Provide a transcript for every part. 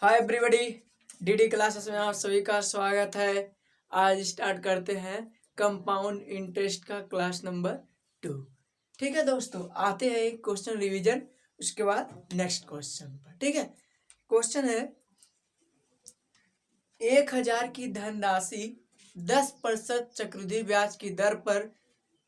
Hi everybody, DD classes में आप सभी का स्वागत है। आज स्टार्ट करते हैं कंपाउंड इंटरेस्ट का क्लास नंबर 2। ठीक है दोस्तों, आते हैं एक क्वेश्चन रिवीजन, उसके बाद नेक्स्ट क्वेश्चन पर। ठीक है, क्वेश्चन है 1000 की धनराशि 10% चक्रवृद्धि ब्याज की दर पर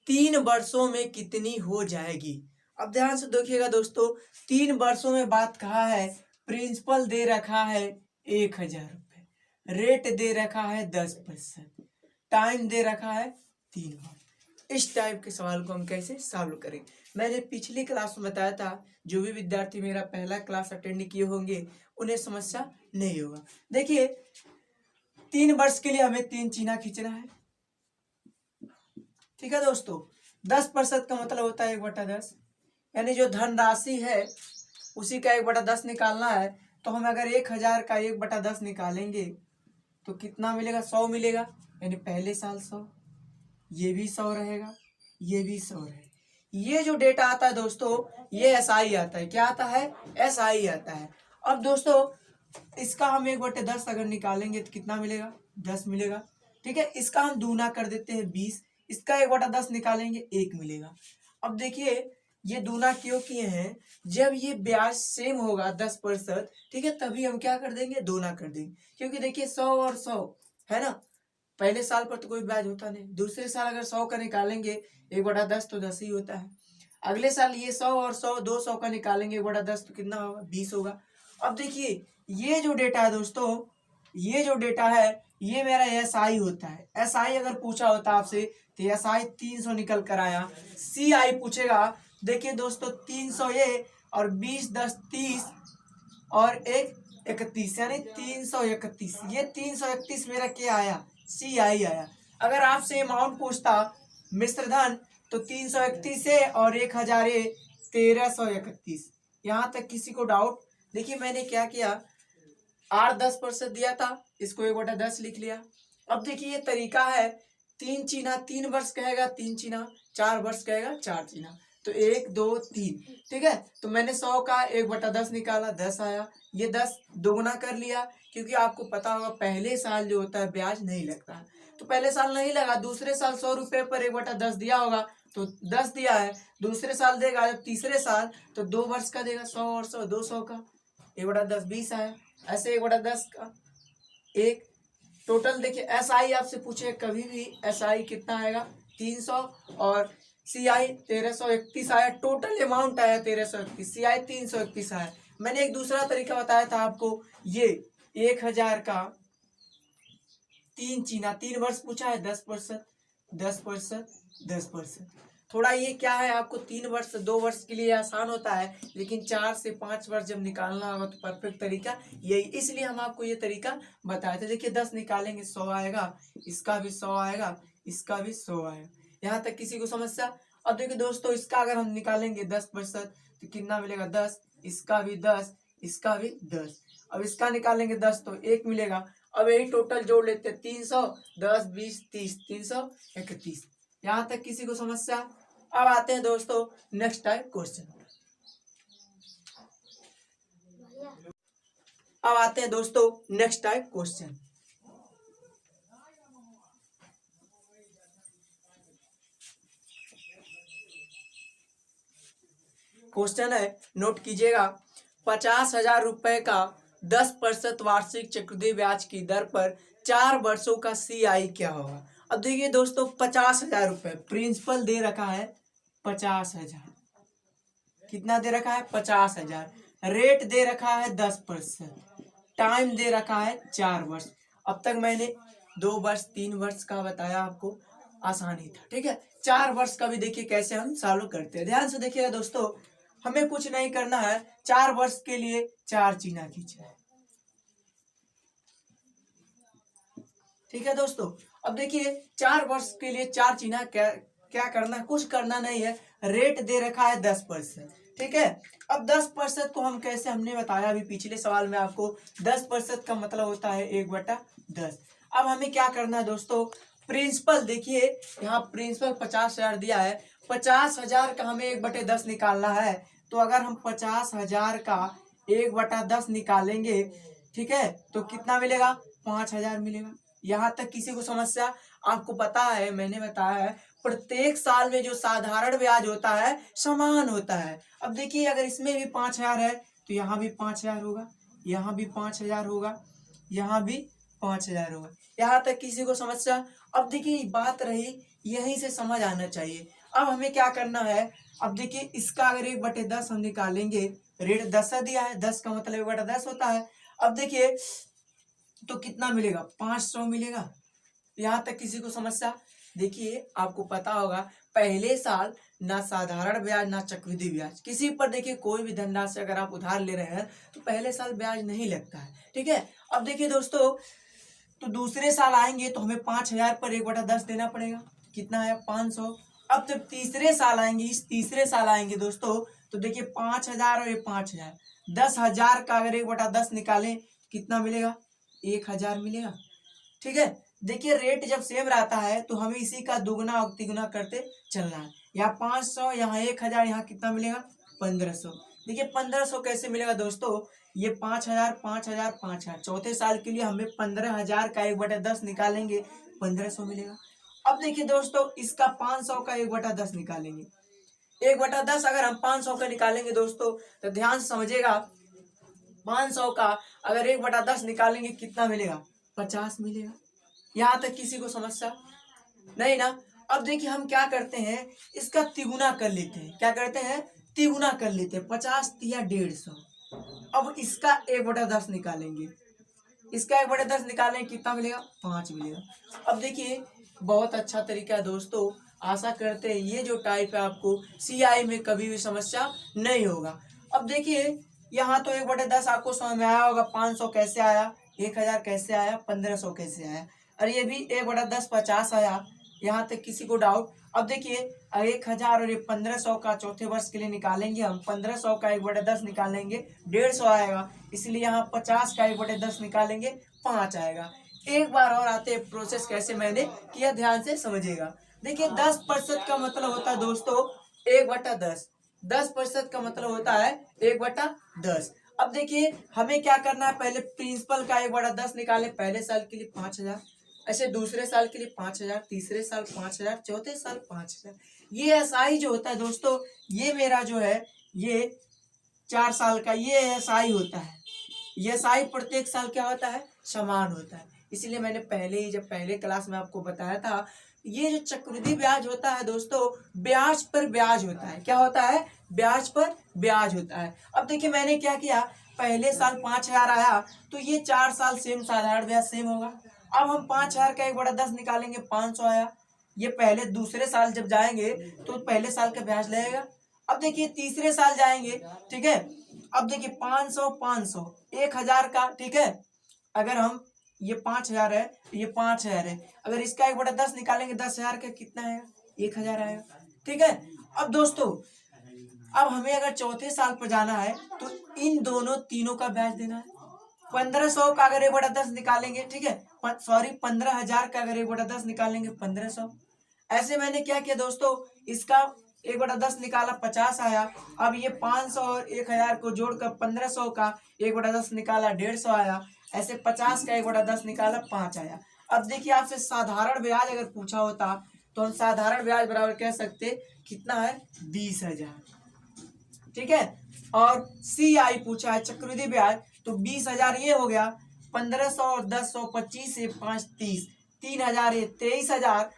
3 वर्षों में कितनी हो जाएगी। अब ध्यान से देखिएगा दोस्तों, 3 वर्षों में बात कहा है, प्रिंसिपल दे रखा है 1000 रुपये, रेट दे रखा है 10%, टाइम दे रखा है 3 वर्ष। इस टाइप के सवाल को हम कैसे सॉल्व करें, मैंने पिछली क्लास में बताया था। जो भी विद्यार्थी मेरा पहला क्लास अटेंड किए होंगे उन्हें समस्या नहीं होगा। देखिए, 3 वर्ष के लिए हमें 3 चीना खींचना है। ठीक है दोस्तों, 10% का मतलब होता है 1/10, यानी जो धनराशि है उसी का 1/10 निकालना है। तो हम अगर 1000 का 1/10 निकालेंगे तो कितना मिलेगा, 100 मिलेगा। यानी पहले साल 100, ये भी 100 रहेगा, ये भी 100 रहेगा। ये जो डेटा आता है दोस्तों, ये SI आता है। क्या आता है? SI आता है। अब दोस्तों, इसका हम 1/10 अगर निकालेंगे तो कितना मिलेगा, 10 मिलेगा। ठीक है, इसका हम दूना कर देते हैं 20, इसका 1/10 निकालेंगे 1 मिलेगा। अब देखिए, ये दूना क्यों किए हैं, जब ये ब्याज सेम होगा 10%, ठीक है, तभी हम क्या कर देंगे, दूना कर देंगे। क्योंकि देखिए 100 और 100 है ना, पहले साल पर तो कोई ब्याज होता नहीं, दूसरे साल अगर 100 का निकालेंगे 1/10 तो 10 ही होता है। अगले साल ये 100 और 100 200 का निकालेंगे 1/10 तो कितना होगा, 20 होगा। अब देखिए, ये जो डेटा है दोस्तों, ये जो डेटा है ये मेरा SI होता है। SI अगर पूछा होता आपसे तो SI 300 निकल कर आया। CI पूछेगा, देखिए दोस्तों 300 ये और 20 10 30 और 1 31, यानी 331। ये 331 मेरा क्या आया, CI आया। अगर आपसे अमाउंट पूछता मिश्रधन तो 331 है और 1000 है 1331। यहाँ तक किसी को डाउट? देखिए मैंने क्या किया, 8-10% दिया था, इसको 1/10 लिख लिया। अब देखिए ये तरीका है, 3 चीना 3 वर्ष कहेगा 3 चीना, 4 वर्ष कहेगा 4 चीना, तो 1 2 3। ठीक है, तो मैंने 100 का 1/10 निकाला, 10 आया। ये 10 दोगुना कर लिया, क्योंकि आपको पता होगा पहले साल जो होता है ब्याज नहीं लगता है। तो पहले साल नहीं लगा, दूसरे साल 100 रुपये पर 1/10 दिया होगा तो 10 दिया है। दूसरे साल देगा जब तीसरे साल तो 2 वर्ष का देगा, 100 और 100 200 का 1/10 20 आया। ऐसे 1/10 का एक टोटल। देखिए SI आपसे पूछे कभी भी, SI कितना आएगा 300 और CI 1331 आया। टोटल अमाउंट आया 1331, CI 331 आया। मैंने एक दूसरा तरीका बताया था आपको, ये 1000 का 3 चीना 3 वर्ष पूछा है, 10% 10% 10%। थोड़ा ये क्या है, आपको 3 वर्ष 2 वर्ष के लिए आसान होता है, लेकिन 4 से 5 वर्ष जब निकालना होगा तो परफेक्ट तरीका यही, इसलिए हम आपको ये तरीका बताए थे। देखिए 10 निकालेंगे 100 आएगा, इसका भी 100 आएगा, इसका भी 100 आएगा। यहाँ तक किसी को समस्या? अब देखिए दोस्तों, इसका अगर हम निकालेंगे 10% तो कितना मिलेगा, 10, इसका भी 10, इसका भी 10। अब इसका निकालेंगे 10 तो 1 मिलेगा। अब यही टोटल जोड़ लेते हैं, 300 10 20 30 331। यहाँ तक किसी को समस्या? अब आते हैं दोस्तों नेक्स्ट टाइप क्वेश्चन। अब आते हैं दोस्तों नेक्स्ट टाइप क्वेश्चन। क्वेश्चन है, नोट कीजिएगा, 50,000 रुपए का 10% वार्षिक चक्रवृद्धि ब्याज की दर पर 4 वर्षों का CI क्या होगा। अब देखिए दोस्तों, 50,000 रुपए प्रिंसिपल दे रखा है, 50,000 कितना दे रखा है, 50,000। रेट दे रखा है 10%, टाइम दे रखा है 4 वर्ष। अब तक मैंने 2 वर्ष 3 वर्ष का बताया, आपको आसानी था। ठीक है, 4 वर्ष का भी देखिए कैसे हम सॉल्व करते हैं। ध्यान से देखिएगा दोस्तों, हमें कुछ नहीं करना है, 4 वर्ष के लिए 4 चीना खींचना है। ठीक है दोस्तों, अब देखिए 4 वर्ष के लिए 4 चीना क्या करना है, कुछ करना नहीं है। रेट दे रखा है 10%। ठीक है, अब 10% को हम कैसे, हमने बताया अभी पिछले सवाल में आपको, 10% का मतलब होता है 1/10। अब हमें क्या करना है दोस्तों, प्रिंसिपल देखिए, यहाँ प्रिंसिपल 50,000 दिया है, 50,000 का हमें 1/10 निकालना है। तो अगर हम 50,000 का 1/10 निकालेंगे ठीक है, तो कितना मिलेगा? 5,000 मिलेगा। यहाँ तक किसी को समस्या? आपको पता है, मैंने बताया है प्रत्येक साल में जो साधारण ब्याज होता है समान होता है। अब देखिए अगर इसमें भी 5,000 है तो यहाँ भी 5,000 होगा, यहाँ भी 5,000 होगा, यहाँ भी 5,000 होगा। यहाँ तक किसी को समस्या? अब देखिए बात रही, यहीं से समझ आना चाहिए। अब हमें क्या करना है? अब देखिए इसका अगर 1/10 हम निकालेंगे, रेट 10 दिया है, 10 का मतलब 1/10 होता है। अब देखिए तो कितना मिलेगा? 500 मिलेगा। यहाँ तक किसी को समस्या? देखिए आपको पता होगा पहले साल ना साधारण ब्याज ना चक्रवृद्धि ब्याज किसी पर, देखिए कोई भी धनराशि अगर आप उधार ले रहे हैं तो पहले साल ब्याज नहीं लगता है, ठीक है। अब देखिए दोस्तों, तो दूसरे साल आएंगे तो हमें 5,000 पर 1/10 देना पड़ेगा। कितना है? 500। अब जब तीसरे साल आएंगे, इस तीसरे साल आएंगे दोस्तों, तो देखिए 5,000 और ये 5,000, 10,000 का अगर 1/10 निकालें कितना मिलेगा? 1,000 मिलेगा, ठीक है। देखिए रेट जब सेम रहता है तो हमें इसी का दुगना और तिगुना करते चलना है। यहाँ 500, यहाँ 1,000, यहाँ कितना मिलेगा? 1,500। देखिए 1,500 कैसे मिलेगा दोस्तों? ये 5,000 5,000 5,000, चौथे साल के लिए हमें 15,000 का 1/10 निकालेंगे, 1,500 मिलेगा। अब देखिए दोस्तों इसका 500 का 1/10 निकालेंगे, 1/10 अगर हम 500 का निकालेंगे दोस्तों तो ध्यान से समझिएगा, 500 का अगर 1/10 निकालेंगे कितना मिलेगा? 50 मिलेगा। यहाँ तक किसी को समस्या नहीं ना? अब देखिए हम क्या करते हैं, इसका तिगुना कर लेते हैं। क्या करते हैं? तिगुना कर लेते हैं। 50 या 150। अब इसका 1/10 निकालेंगे, इसका 1/10 निकालेंगे कितना मिलेगा? 5 मिलेगा। अब देखिए बहुत अच्छा तरीका है दोस्तों, आशा करते हैं ये जो टाइप है आपको सीआई में कभी भी समस्या नहीं होगा। अब देखिए यहाँ तो 1/10 आपको समझ में आया होगा, 500 कैसे आया, 1,000 कैसे आया, 1,500 कैसे आया, और ये भी 1/10 50 आया। यहाँ तक किसी को डाउट? अब देखिए 1,000 और ये 1,500 का चौथे वर्ष के लिए निकालेंगे हम, 1,500 का 1/10 निकालेंगे 150 आएगा, इसलिए यहाँ 50 का 1/10 निकालेंगे 5 आएगा। एक बार और आते हैं प्रोसेस कैसे मैंने किया, ध्यान से समझिएगा। देखिए 10% का मतलब होता है दोस्तों 1/10, 10% का मतलब होता है 1/10। अब देखिए हमें क्या करना है, पहले प्रिंसिपल का 1/10 निकाले, पहले साल के लिए 5,000, ऐसे दूसरे साल के लिए 5,000, तीसरे साल 5,000, चौथे साल 5,000। ये एसआई जो होता है दोस्तों, ये मेरा जो है ये 4 साल का ये एसआई होता है। ये एसआई प्रत्येक साल क्या होता है? समान होता है। इसलिए मैंने पहले ही जब पहले क्लास में आपको बताया था, ये जो चक्रवृद्धि ब्याज होता है दोस्तों, ब्याज पर ब्याज होता है। क्या होता है? ब्याज पर ब्याज होता है। अब देखिए मैंने क्या किया, पहले साल 5,000 आया तो ये 4 साल सेम साधारण ब्याज सेम होगा। अब हम 5,000 का 1/10 निकालेंगे, 500 आया। ये पहले दूसरे साल जब जाएंगे तो पहले साल का ब्याज लगेगा। अब देखिए तीसरे साल जाएंगे, ठीक है। अब देखिए 500 500 1,000 का, ठीक है। अगर हम ये 5,000 है, ये 5,000 है, अगर इसका 1/10 निकालेंगे 10,000 का कितना आएगा? 1,000 आएगा, ठीक है। अब दोस्तों अब हमें अगर चौथे साल पर जाना है तो इन दोनों तीनों का ब्याज देना है। 1,500 का अगर 1/10 निकालेंगे, ठीक है, सॉरी 15,000 का अगर 1/10 निकालेंगे 1,500। ऐसे मैंने क्या किया दोस्तों, इसका 1/10 निकाला 50 आया। अब ये 500 और 1,000 को जोड़कर 1,500 का 1/10 निकाला 150 आया। ऐसे 50 का 1/10 निकाला 5 आया। अब देखिए आपसे साधारण ब्याज अगर पूछा होता तो हम साधारण ब्याज बराबर कह सकते कितना है? 20,000, ठीक है। और सीआई पूछा है चक्रवृद्धि ब्याज, तो 20,000 ये हो गया, 1,500 और 10, 25 से 5 30, 3,000 ये 23,000,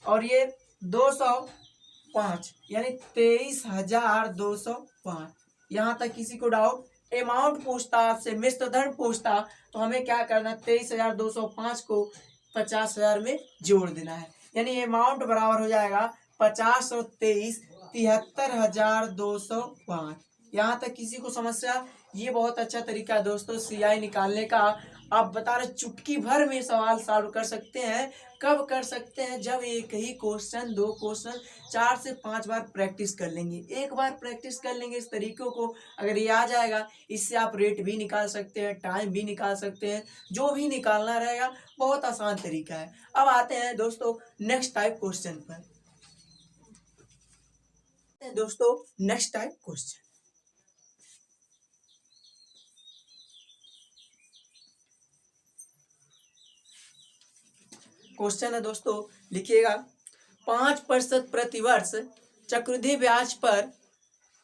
और ये 205 यानी 23,205। यहाँ तक किसी को डाउट? अमाउंट पूछता आपसे, मिश्र धन पूछता तो हमें क्या करना, 23,205 को 50,000 में जोड़ देना है, यानी अमाउंट बराबर हो जाएगा 50 और 23 73,205। यहाँ तक किसी को समस्या? ये बहुत अच्छा तरीका है दोस्तों सीआई निकालने का। आप बता रहे चुटकी भर में सवाल सॉल्व कर सकते हैं। कब कर सकते हैं? जब एक ही क्वेश्चन 2 क्वेश्चन 4 से 5 बार प्रैक्टिस कर लेंगे। एक बार प्रैक्टिस कर लेंगे इस तरीकों को, अगर ये आ जाएगा, इससे आप रेट भी निकाल सकते हैं, टाइम भी निकाल सकते हैं, जो भी निकालना रहेगा। बहुत आसान तरीका है। अब आते हैं दोस्तों नेक्स्ट टाइप क्वेश्चन पर। दोस्तों नेक्स्ट टाइप क्वेश्चन, क्वेश्चन है दोस्तों, लिखिएगा 5% प्रतिवर्ष चक्रवृद्धि ब्याज पर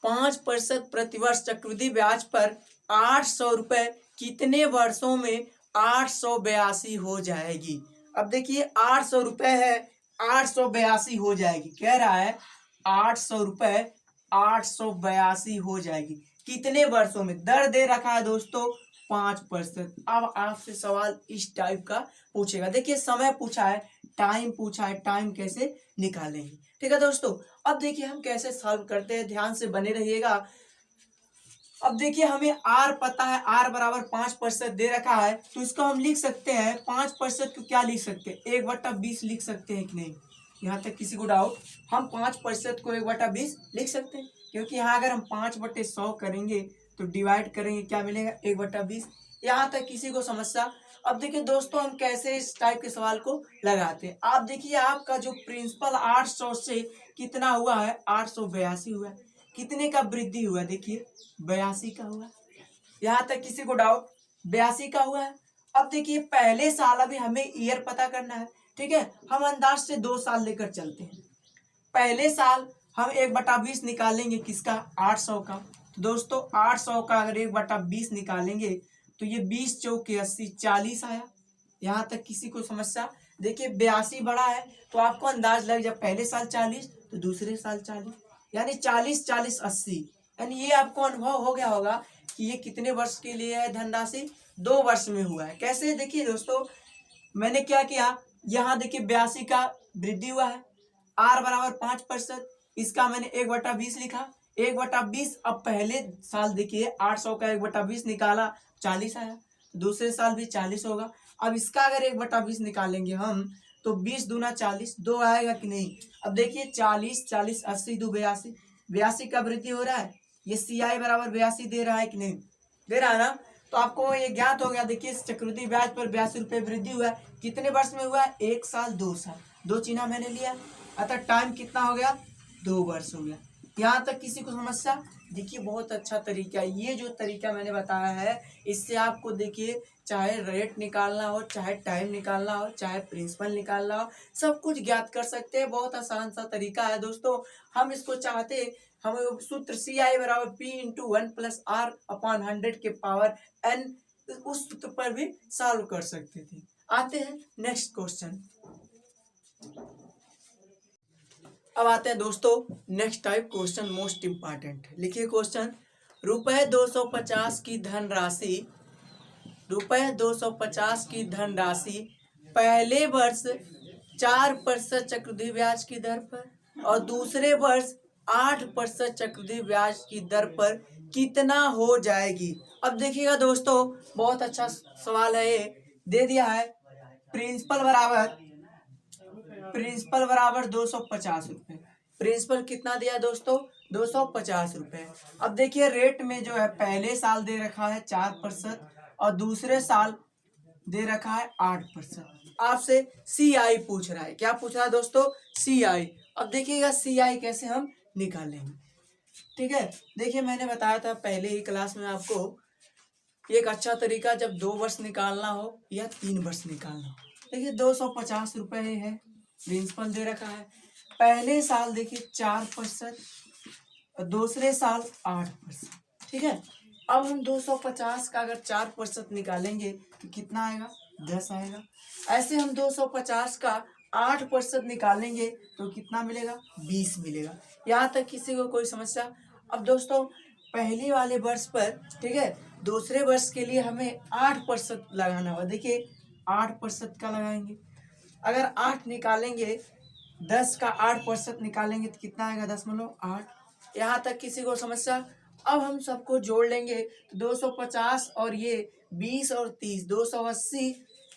5% प्रतिवर्ष चक्रवृद्धि ब्याज पर 800 रुपये कितने वर्षों में 882 हो जाएगी। अब देखिए 800 रुपये है, 882 हो जाएगी, कह रहा है 800 रुपये 882 हो जाएगी कितने वर्षों में। दर दे रखा है दोस्तों 5%। अब आपसे सवाल इस टाइप का पूछेगा, देखिए समय पूछा है, टाइम पूछा है, टाइम कैसे निकालेंगे। ठीक है दोस्तों, अब देखिए हम कैसे सॉल्व करते हैं, ध्यान से बने रहिएगा। अब देखिए हमें आर पता है, आर बराबर 5% दे रखा है, तो इसको हम लिख सकते हैं 5% को क्या लिख सकते हैं 1/20 लिख सकते हैं कि नहीं। यहाँ तक किसी को डाउट, हम 5% को 1/20 लिख सकते हैं, क्योंकि यहाँ अगर हम 5/100 करेंगे तो डिवाइड करेंगे क्या मिलेगा 1/20। यहाँ तक किसी को समस्या। अब देखिए दोस्तों हम कैसे इस टाइप के सवाल को लगाते हैं। आप देखिए आपका जो प्रिंसिपल 800 से कितना हुआ है 882 हुआ है, कितने का वृद्धि हुआ देखिए 82 का हुआ। यहाँ तक किसी को डाउट, 82 का हुआ है। अब देखिए पहले साल, अभी हमें ईयर पता करना है, ठीक है, हम अंदाज से 2 साल लेकर चलते हैं। पहले साल हम 1/20 निकालेंगे किसका 800 का, तो दोस्तों 800 का अगर 1/20 निकालेंगे तो ये 20 चौके 80 40 आया। यहाँ तक किसी को समस्या। देखिए 82 बड़ा है तो आपको अंदाज लग जाए, पहले साल 40 तो दूसरे साल 40, यानी 40 40 80, यानी ये आपको अनुभव हो गया होगा कि ये कितने वर्ष के लिए है धनराशि, 2 वर्ष में हुआ है। कैसे देखिए दोस्तों, मैंने क्या किया, यहाँ देखिए 82 का वृद्धि हुआ है, आर बराबर 5%, इसका मैंने 1/20 लिखा, 1/20। अब पहले साल देखिए 800 का 1/20 निकाला 40 आया, दूसरे साल भी 40 होगा। अब इसका अगर 1/20 निकालेंगे हम तो 20 दूना 40, 2 आएगा कि नहीं। अब देखिए 40 40 80 2 82, 82 का वृद्धि हो रहा है, ये CI बराबर 82 दे रहा है कि नहीं, दे रहा है ना। तो आपको ये ज्ञात हो गया, देखिए चक्रवृद्धि ब्याज पर 82 रुपये वृद्धि हुआ है, कितने वर्ष में हुआ है 1 साल 2 साल, 2 चिन्ह मैंने लिया, अतः टाइम कितना हो गया 2 वर्ष हो गया। यहाँ तक किसी को समस्या। देखिए बहुत अच्छा तरीका है, ये जो तरीका मैंने बताया है इससे आपको देखिए चाहे रेट निकालना हो, चाहे टाइम निकालना हो, चाहे प्रिंसिपल निकालना हो, सब कुछ ज्ञात कर सकते हैं। बहुत आसान सा तरीका है दोस्तों। हम इसको चाहते, हम सूत्र CI बराबर P × 1 + R/100 के पावर n, उस सूत्र पर भी सॉल्व कर सकते थे। आते हैं नेक्स्ट क्वेश्चन। अब आते हैं दोस्तों next type question, most important. लिखिए क्वेश्चन, ₹250 की धनराशि, ₹250 की धनराशि पहले वर्ष 4% चक्रवृद्धि ब्याज की दर पर और दूसरे वर्ष 8% चक्रवृद्धि ब्याज की दर पर कितना हो जाएगी। अब देखिएगा दोस्तों बहुत अच्छा सवाल है, ये दे दिया है प्रिंसिपल बराबर 250 रुपये। प्रिंसिपल कितना दिया दोस्तों 250 रुपये। अब देखिए रेट में जो है पहले साल दे रखा है 4% और दूसरे साल दे रखा है 8%। आपसे CI पूछ रहा है, क्या पूछ रहा है दोस्तों CI। अब देखिएगा CI कैसे हम निकालेंगे, ठीक है। देखिए मैंने बताया था पहले ही क्लास में आपको, एक अच्छा तरीका जब 2 वर्ष निकालना हो या 3 वर्ष निकालना हो। देखिए 250 रुपये है, प्रिंसिपल दे रखा है, पहले साल देखिए 4% और दूसरे साल 8%, ठीक है। अब हम 250 का अगर 4% निकालेंगे तो कितना आएगा 10 आएगा। ऐसे हम 250 का 8% निकालेंगे तो कितना मिलेगा 20 मिलेगा। यहाँ तक किसी को कोई समस्या। अब दोस्तों पहले वाले वर्ष पर, ठीक है, दूसरे वर्ष के लिए हमें 8% लगाना होगा। देखिए 8% का लगाएंगे, अगर 8 निकालेंगे 10 का 8% निकालेंगे तो कितना आएगा 10.8। यहाँ तक किसी को समस्या। अब हम सबको जोड़ लेंगे तो 250 और ये 20 और 30 280,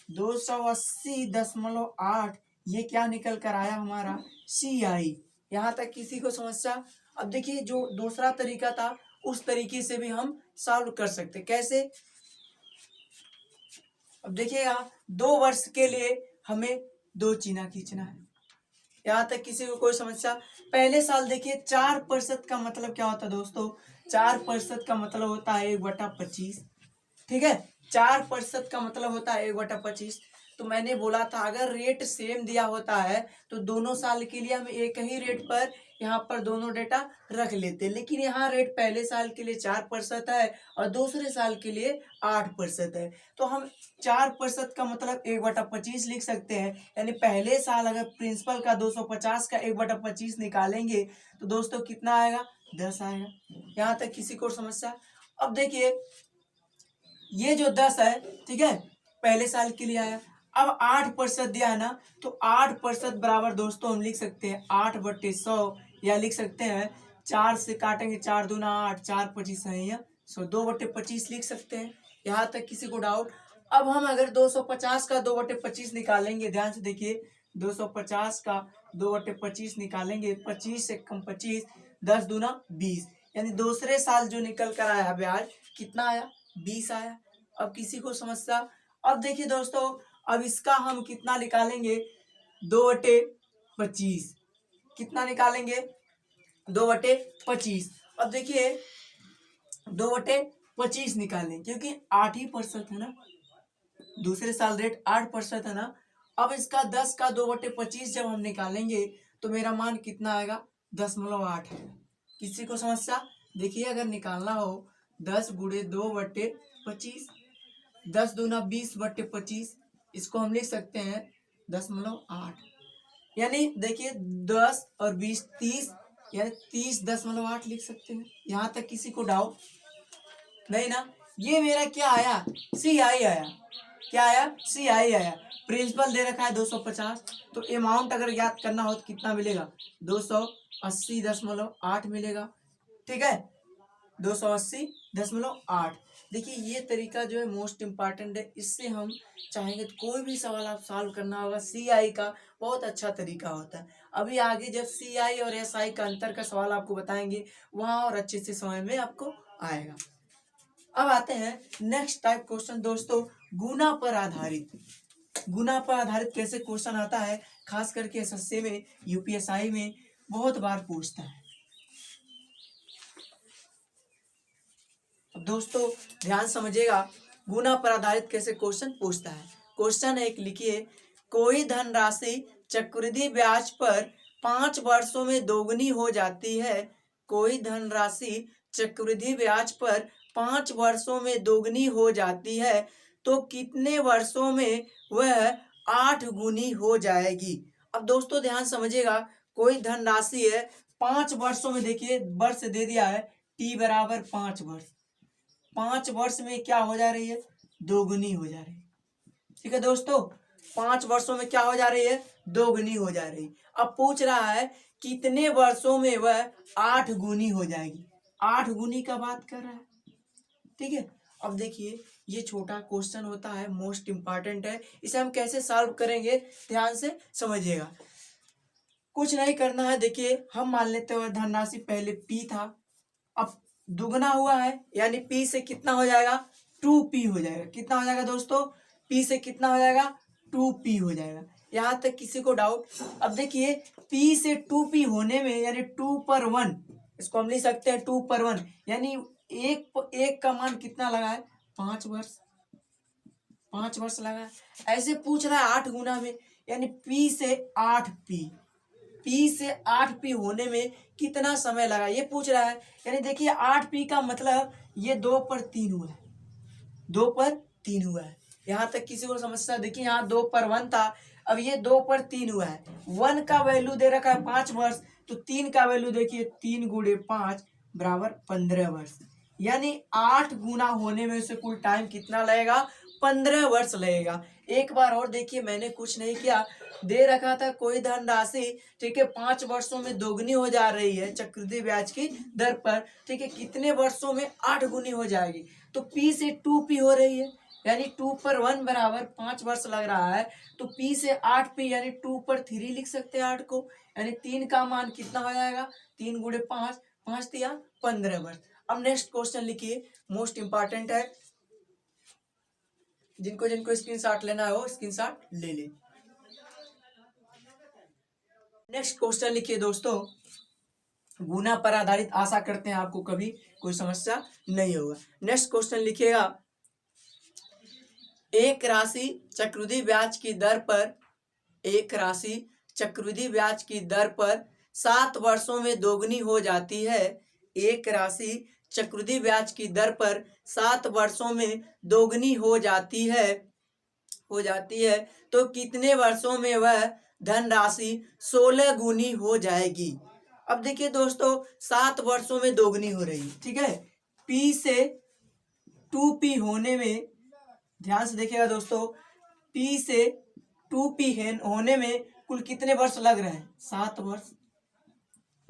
280.8, ये क्या निकल कर आया हमारा CI। यहाँ तक किसी को समस्या। अब देखिए जो दूसरा तरीका था उस तरीके से भी हम सॉल्व कर सकते, कैसे। अब देखिएगा 2 वर्ष के लिए हमें 2 चिन्ह खींचना है। यहाँ तक किसी को कोई समस्या। पहले साल देखिए 4% का मतलब क्या होता है दोस्तों, 4% का मतलब होता है 1/25, ठीक है। 4% का मतलब होता है 1/25। तो मैंने बोला था अगर रेट सेम दिया होता है तो दोनों साल के लिए हम एक ही रेट पर यहाँ पर दोनों डेटा रख लेते, लेकिन यहाँ रेट पहले साल के लिए 4% है और दूसरे साल के लिए 8% है। तो हम 4% का मतलब 1/25 लिख सकते हैं, यानी पहले साल अगर प्रिंसिपल का 250 का 1/25 निकालेंगे तो दोस्तों कितना आएगा, 10 आएगा। यहाँ तक किसी को समस्या? अब देखिए ये जो 10 है, ठीक है, पहले साल के लिए आया। अब 8% दिया है ना, तो 8% बराबर दोस्तों हम लिख सकते हैं 8/100, या लिख सकते हैं 4 से काटेंगे 4 दूना 8, 4 25 है या 100, 2/25 लिख सकते हैं। यहाँ तक किसी को डाउट? अब हम अगर 250 का 2/25 निकालेंगे, ध्यान से देखिए, 250 का 2/25 निकालेंगे, 25 से कम 25, 10 दूना 20, यानी दूसरे साल जो निकल कर आया ब्याज कितना आया, 20 आया। अब किसी को समस्या? अब देखिए दोस्तों, अब इसका हम कितना निकालेंगे, 2/25, कितना निकालेंगे, 2/25। अब देखिए 2/25 निकालें, क्योंकि 8% है ना, दूसरे साल रेट 8% है ना। अब इसका 10 का 2/25 जब हम निकालेंगे तो मेरा मान कितना आएगा, 10.8 है। किसी को समस्या? देखिए अगर निकालना हो 10 गुणे 2/25, 10 दूना 20/25, इसको हम लिख सकते हैं 10.8, यानी देखिए 10 और 20 30, यानी 30.8 लिख सकते हैं। यहाँ तक किसी को डाउट नहीं ना? ये मेरा क्या आया, CI आया। क्या आया, CI आया। प्रिंसिपल दे रखा है 250, तो अमाउंट अगर याद करना हो तो कितना मिलेगा, 280.8 मिलेगा, ठीक है, 280.8। देखिए ये तरीका जो है मोस्ट इम्पॉर्टेंट है, इससे हम चाहेंगे तो कोई भी सवाल आप सॉल्व करना होगा, CI का बहुत अच्छा तरीका होता है। अभी आगे जब CI और SI का अंतर का सवाल आपको बताएंगे, वहाँ और अच्छे से समझ में आपको आएगा। अब आते हैं नेक्स्ट टाइप क्वेश्चन दोस्तों, गुना पर आधारित। गुना पर आधारित कैसे क्वेश्चन आता है, खास करके SSC में, UPSI में बहुत बार पूछता है। दोस्तों ध्यान समझिएगा, गुना पर आधारित कैसे क्वेश्चन पूछता है। क्वेश्चन एक लिखिए, कोई धनराशि चक्रवृद्धि ब्याज पर 5 वर्षों में दोगुनी हो जाती है। कोई धनराशि चक्रवृद्धि ब्याज पर 5 वर्षों में दोगुनी हो जाती है तो कितने वर्षों में वह 8 गुनी हो जाएगी। अब दोस्तों ध्यान समझिएगा, कोई धनराशि है 5 वर्षों में, देखिए वर्ष दे दिया है T बराबर 5 वर्ष, 5 वर्ष में क्या हो जा रही है, दोगुनी हो जा रही है। ठीक है दोस्तों, 5 वर्षों में क्या हो जा रही है, दोगुनी हो जा रही। अब पूछ रहा है कितने वर्षों में वह 8 गुनी हो जाएगी, 8 गुनी का बात कर रहा है, ठीक है। अब देखिए ये छोटा क्वेश्चन होता है, मोस्ट इंपॉर्टेंट है, इसे हम कैसे सॉल्व करेंगे ध्यान से समझिएगा। कुछ नहीं करना है, देखिए हम मान लेते हैं धनराशि पहले P था, अब दुगना हुआ है, यानी P से कितना हो जाएगा, 2P हो जाएगा। कितना हो जाएगा दोस्तों, P से कितना हो जाएगा, 2P हो जाएगा। यहाँ तक किसी को डाउट? अब देखिए P से 2P होने में, यानी 2 पर 1, इसको हम लिख सकते हैं 2 पर 1, यानी एक का मान कितना लगा है, 5 वर्ष, 5 वर्ष लगा है। ऐसे पूछ रहा है 8 गुना में, यानी P से 8P, P से 8P होने में कितना समय लगा ये पूछ रहा है। यानी देखिए 8P का मतलब ये 2 पर 3 हुआ है, 2 पर 3 हुआ है। यहाँ तक किसी को समस्या? देखिए यहाँ 2 पर 1 था, अब ये 2 पर 3 हुआ है। 1 का वैल्यू दे रखा है 5 वर्ष, तो 3 का वैल्यू देखिए 3 गुणे 5 बराबर 15 वर्ष, यानी 8 गुना होने में से कुल टाइम कितना लगेगा, 15 वर्ष लगेगा। एक बार और देखिए, मैंने कुछ नहीं किया, दे रखा था कोई धनराशि, ठीक है, 5 वर्षों में दोगुनी हो जा रही है चक्रवृद्धि ब्याज की दर पर, ठीक है, कितने वर्षों में 8 गुनी हो जाएगी, तो P से 2P हो रही है, यानी 2 पर 1 बराबर 5 वर्ष लग रहा है, तो P से 8P यानी 2 पर 3 लिख सकते हैं 8 को, यानी 3 का मान कितना हो जाएगा, 3 गुणे 5, 5 दिया 15 वर्ष। अब नेक्स्ट क्वेश्चन लिखिए, मोस्ट इंपॉर्टेंट है, जिनको जिनको स्क्रीनशॉट लेना है वो स्क्रीनशॉट ले ले। नेक्स्ट क्वेश्चन लिखिए दोस्तों, गुना पर आधारित, आशा करते हैं आपको कभी कोई समस्या नहीं होगा। नेक्स्ट क्वेश्चन लिखिएगा, एक राशि चक्रवृद्धि ब्याज की दर पर, एक राशि चक्रवृद्धि ब्याज की दर पर 7 वर्षों में दोगुनी हो जाती है। एक राशि चक्रवृद्धि ब्याज की दर पर 7 वर्षों में दोगुनी हो जाती है तो कितने वर्षों में वह धनराशि 16 गुनी हो जाएगी। अब देखिए दोस्तों 7 वर्षों में दोगुनी हो रही, ठीक है। P से 2P होने में, ध्यान से देखिएगा दोस्तों, P से 2P होने में कुल कितने वर्ष लग रहे हैं? 7 वर्ष।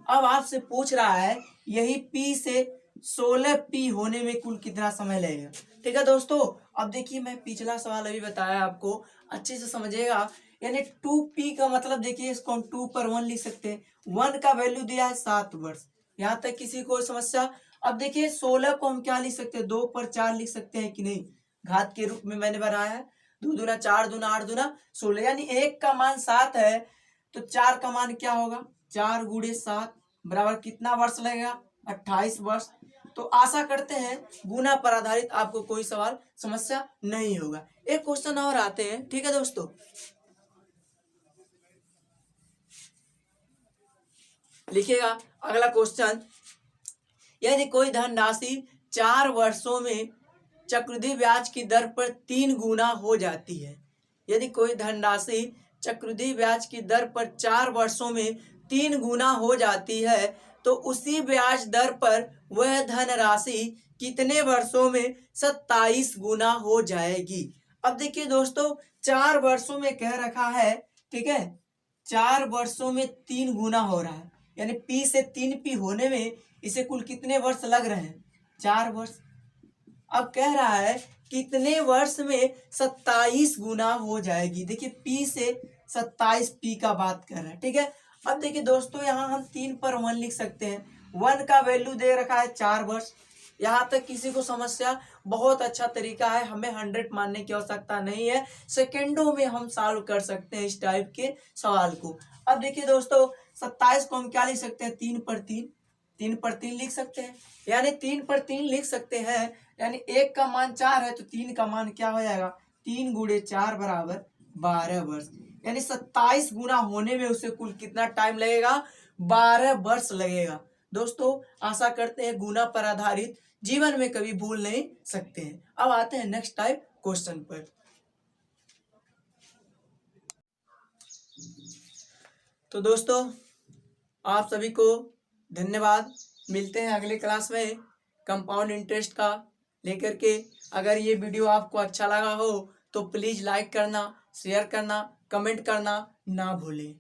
अब आपसे पूछ रहा है यही P से 16P होने में कुल कितना समय लगेगा, ठीक है दोस्तों। अब देखिए मैं पिछला सवाल अभी बताया आपको, अच्छे से समझिएगा। यानी 2P का मतलब देखिए, इसको हम 2 पर 1 लिख सकते हैं। 1 का वैल्यू दिया है 7 वर्ष, यहाँ तक किसी को समस्या? अब देखिए 16 को हम क्या लिख सकते हैं? 2 पर 4 लिख सकते हैं कि नहीं? घात के रूप में मैंने बनाया है। 2 दूना 4 दूना 8 दूना 16, यानी 1 का मान 7 है तो 4 का मान क्या होगा? 4 गुणे 7 बराबर कितना वर्ष लगेगा? 28 वर्ष। तो आशा करते हैं गुना पर आधारित आपको कोई सवाल समस्या नहीं होगा। एक क्वेश्चन और आते हैं, ठीक है दोस्तों। लिखिएगा अगला क्वेश्चन, यदि कोई धनराशि 4 वर्षों में चक्रवृद्धि ब्याज की दर पर 3 गुना हो जाती है। यदि कोई धनराशि चक्रवृद्धि ब्याज की दर पर 4 वर्षों में 3 गुना हो जाती है तो उसी ब्याज दर पर वह धनराशि कितने वर्षों में 27 गुना हो जाएगी। अब देखिए दोस्तों 4 वर्षों में कह रखा है, ठीक है। 4 वर्षों में 3 गुना हो रहा है, यानी P से 3P होने में इसे कुल कितने वर्ष लग रहे हैं? 4 वर्ष। अब कह रहा है कितने वर्ष में 27 गुना हो जाएगी। देखिए P से 27P का बात कर रहा है, ठीक है। अब देखिए दोस्तों यहाँ हम 3 पर 1 लिख सकते हैं। 1 का वैल्यू दे रखा है 4 वर्ष। यहाँ तक किसी को समस्या? बहुत अच्छा तरीका है, हमें 100 मानने की आवश्यकता नहीं है, सेकेंडों में हम सॉल्व कर सकते हैं इस टाइप के सवाल को। अब देखिए दोस्तों 27 को हम क्या लिख सकते हैं? 3 पर 3, 3 पर 3 लिख सकते हैं, यानी 3 पर 3 लिख सकते हैं। यानी 1 का मान 4 है तो 3 का मान क्या हो जाएगा? 3 गुणे 4 बराबर 12 वर्ष। यानी 27 गुना होने में उसे कुल कितना टाइम लगेगा? 12 वर्ष लगेगा। दोस्तों आशा करते हैं गुना पर आधारित जीवन में कभी भूल नहीं सकते हैं। अब आते हैं नेक्स्ट टाइप क्वेश्चन पर। तो दोस्तों आप सभी को धन्यवाद। मिलते हैं अगले क्लास में कंपाउंड इंटरेस्ट का लेकर के। अगर ये वीडियो आपको अच्छा लगा हो तो प्लीज़ लाइक करना, शेयर करना, कमेंट करना ना भूलें।